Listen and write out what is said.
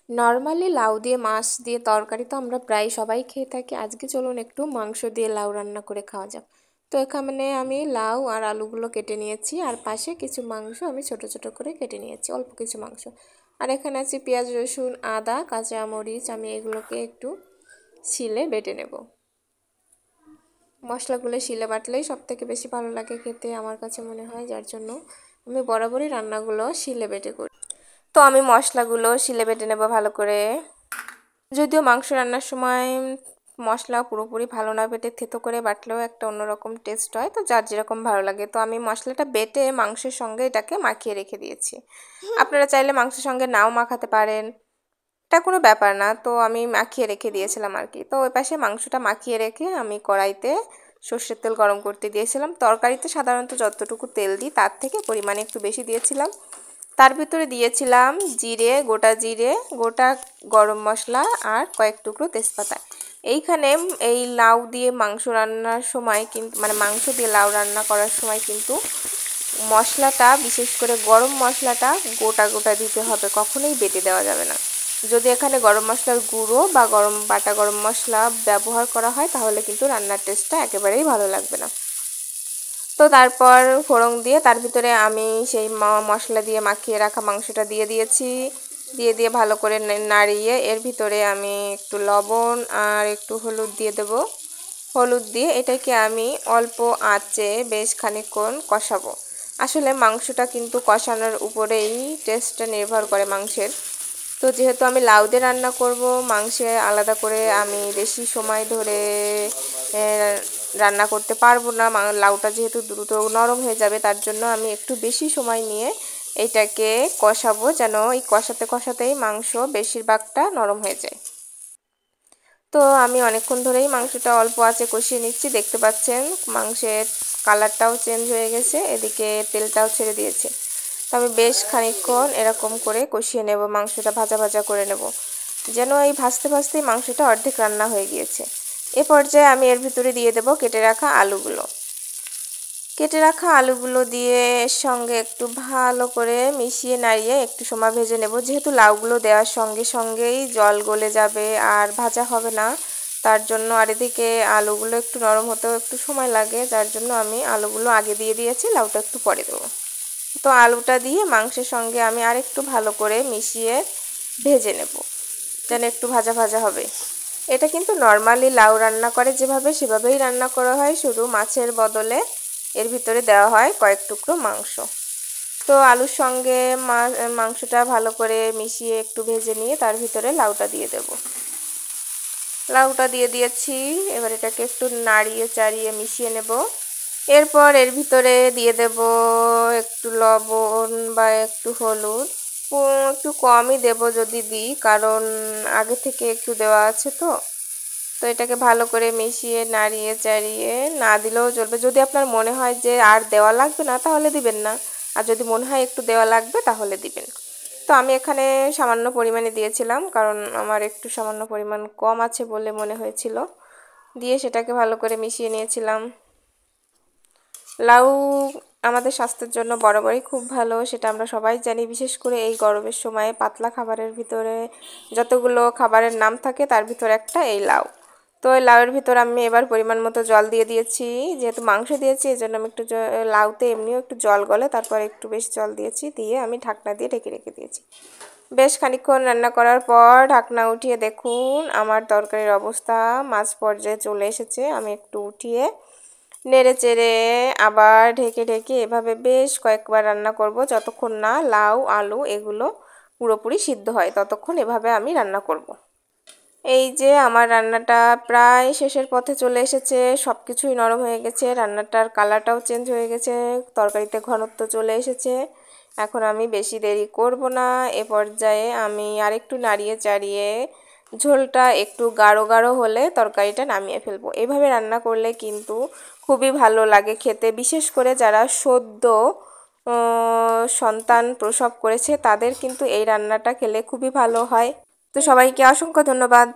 Normally লাউ দিয়ে মাছ দিয়ে তরকারি তো আমরা প্রায় সবাই খেয়ে থাকি। আজকে চলুন একটু মাংস দিয়ে লাউ রান্না করে খাওয়া যাক। তো এখানে আমি লাউ আর আলুগুলো কেটে নিয়েছি, আর পাশে কিছু মাংস আমি ছোট ছোট করে কেটে নিয়েছি, অল্প কিছু মাংস। আর এখানে আছে পেঁয়াজ, রসুন, আদা, কাঁচা মরিচ। আমি এগুলোকে একটু শিলে বেটে নেব। মশলাগুলো শিলে বাটলেই সব থেকে বেশি ভালো লাগে খেতে আমার কাছে মনে হয়, যার জন্য আমি বরাবরই রান্নাগুলো শিলে বেটে করি। তো আমি মশলাগুলো শিলে বেটে নেব ভালো করে। যদিও মাংস রান্নার সময় মশলা পুরোপুরি ভালো না বেটে থেতো করে বাটলেও একটা অন্যরকম টেস্ট হয়, তো যার যেরকম ভালো লাগে। তো আমি মশলাটা বেটে মাংসের সঙ্গে এটাকে মাখিয়ে রেখে দিয়েছি। আপনারা চাইলে মাংসের সঙ্গে নাও মাখাতে পারেন, এটা কোনো ব্যাপার না। তো আমি মাখিয়ে রেখে দিয়েছিলাম আর কি। তো ওই পাশে মাংসটা মাখিয়ে রেখে আমি কড়াইতে সর্ষের তেল গরম করতে দিয়েছিলাম। তরকারিতে সাধারণত যতটুকু তেল দিই তার থেকে পরিমাণে একটু বেশি দিয়েছিলাম। তার ভিতরে দিয়েছিলাম জিরে, গোটা গরম মশলা আর কয়েক টুকরো তেজপাতা। এইখানে এই লাউ দিয়ে মাংস রান্নার সময় কিন্তু মাংস দিয়ে লাউ রান্না করার সময় কিন্তু মশলাটা, বিশেষ করে গরম মশলাটা গোটা গোটা দিতে হবে, কখনোই বেটে দেওয়া যাবে না। যদি এখানে গরম মশলার গুঁড়ো বা বাটা গরম মশলা ব্যবহার করা হয় তাহলে কিন্তু রান্নার টেস্টটা একেবারেই ভালো লাগবে না। তো তারপর ফোড়ন দিয়ে তার ভিতরে আমি সেই মশলা দিয়ে মাখিয়ে রাখা মাংসটা দিয়ে দিয়েছি। দিয়ে ভালো করে নাড়িয়ে এর ভিতরে আমি একটু লবণ আর একটু হলুদ দিয়ে দেব। হলুদ দিয়ে এটাকে আমি অল্প আঁচে বেশ খানিকক্ষণ কষাবো। আসলে মাংসটা কিন্তু কষানোর উপরেই টেস্টটা নির্ভর করে মাংসের। তো যেহেতু আমি লাউ দিয়ে রান্না করব, মাংসে আলাদা করে আমি বেশি সময় ধরে রান্না করতে পারবো না। লাউটা যেহেতু দ্রুত নরম হয়ে যাবে, তার জন্য আমি একটু বেশি সময় নিয়ে এটাকে কষাবো, যেন এই কষাতে কষাতেই মাংস বেশিরভাগটা নরম হয়ে যায়। তো আমি অনেকক্ষণ ধরেই মাংসটা অল্প আঁচে কষিয়ে নিচ্ছি। দেখতে পাচ্ছেন মাংসের কালারটাও চেঞ্জ হয়ে গেছে, এদিকে তেলটাও ছেড়ে দিয়েছে। তো আমি বেশ খানিকক্ষণ এরকম করে কষিয়ে নেব, মাংসটা ভাজা ভাজা করে নেব, যেন এই ভাজতে ভাজতেই মাংসটা অর্ধেক রান্না হয়ে গিয়েছে। এ পর্যায়ে আমি এর ভিতরে দিয়ে দেব কেটে রাখা আলুগুলো। কেটে রাখা আলুগুলো দিয়ে এর সঙ্গে একটু ভালো করে মিশিয়ে নাড়িয়ে একটু সময় ভেজে নেব। যেহেতু লাউগুলো দেওয়ার সঙ্গে সঙ্গেই জল গলে যাবে আর ভাজা হবে না, তার জন্য আর এদিকে আলুগুলো একটু নরম হতেও একটু সময় লাগে, যার জন্য আমি আলুগুলো আগে দিয়ে দিয়েছি, লাউটা একটু পরে দেবো। তো আলুটা দিয়ে মাংসের সঙ্গে আমি আরেকটু ভালো করে মিশিয়ে ভেজে নেব, যেন একটু ভাজা ভাজা হবে। এটা কিন্তু নর্মালি লাউ রান্না করে যেভাবে, সেভাবেই রান্না করা হয়, শুধু মাছের বদলে এর ভিতরে দেওয়া হয় কয়েক টুকরো মাংস। তো আলুর সঙ্গে মাংসটা ভালো করে মিশিয়ে একটু ভেজে নিয়ে তার ভিতরে লাউটা দিয়ে দেব। লাউটা দিয়ে দিয়েছি, এবার এটাকে একটু নাড়িয়ে চাড়িয়ে মিশিয়ে নেব। এরপর এর ভিতরে দিয়ে দেব একটু লবণ বা একটু হলুদ। একটু কমই দেব যদি দিই, কারণ আগে থেকে একটু দেওয়া আছে। তো এটাকে ভালো করে মিশিয়ে নাড়িয়ে চাড়িয়ে, না দিলেও চলবে। যদি আপনার মনে হয় যে আর দেওয়া লাগবে না তাহলে দিবেন না, আর যদি মনে হয় একটু দেওয়া লাগবে তাহলে দিবেন। তো আমি এখানে সামান্য পরিমাণে দিয়েছিলাম, কারণ আমার একটু সামান্য পরিমাণ কম আছে বলে মনে হয়েছিল। দিয়ে সেটাকে ভালো করে মিশিয়ে নিয়েছিলাম। লাউ আমাদের স্বাস্থ্যের জন্য বরাবরই খুব ভালো, সেটা আমরা সবাই জানি। বিশেষ করে এই গরমের সময়ে পাতলা খাবারের ভিতরে যতগুলো খাবারের নাম থাকে তার ভিতরে একটা এই লাউ। তো এই লাউয়ের ভিতর আমি এবার পরিমাণ মতো জল দিয়ে দিয়েছি। যেহেতু মাংস দিয়েছি এই জন্য আমি একটু লাউতে এমনিও একটু জল গলে, তারপর একটু বেশি জল দিয়েছি, দিয়ে আমি ঢাকনা দিয়ে ঢেকে রেখে দিয়েছি। বেশ খানিকক্ষণ রান্না করার পর ঢাকনা উঠিয়ে দেখুন আমার তরকারির অবস্থা মাঝ পর্যায়ে চলে এসেছে। আমি একটু উঠিয়ে নেড়ে চেড়ে আবার ঢেকে ঢেকে এভাবে বেশ কয়েকবার রান্না করব, যতক্ষণ না লাউ আলু এগুলো পুরোপুরি সিদ্ধ হয়, ততক্ষণ এভাবে আমি রান্না করব। এই যে আমার রান্নাটা প্রায় শেষের পথে চলে এসেছে, সব কিছুই নরম হয়ে গেছে, রান্নাটার কালারটাও চেঞ্জ হয়ে গেছে, তরকারিতে ঘনত্ব চলে এসেছে। এখন আমি বেশি দেরি করব না, এ পর্যায়ে আমি আরেকটু নাড়িয়ে চাড়িয়ে ঝোলটা একটু গাঢ় গাঢ় হলে তরকারিটা নামিয়ে ফেলবো। এভাবে রান্না করলে কিন্তু খুবই ভালো লাগে খেতে, বিশেষ করে যারা সদ্য সন্তান প্রসব করেছে তাদের কিন্তু এই রান্নাটা খেলে খুবই ভালো হয়। তো সবাইকে অসংখ্য ধন্যবাদ।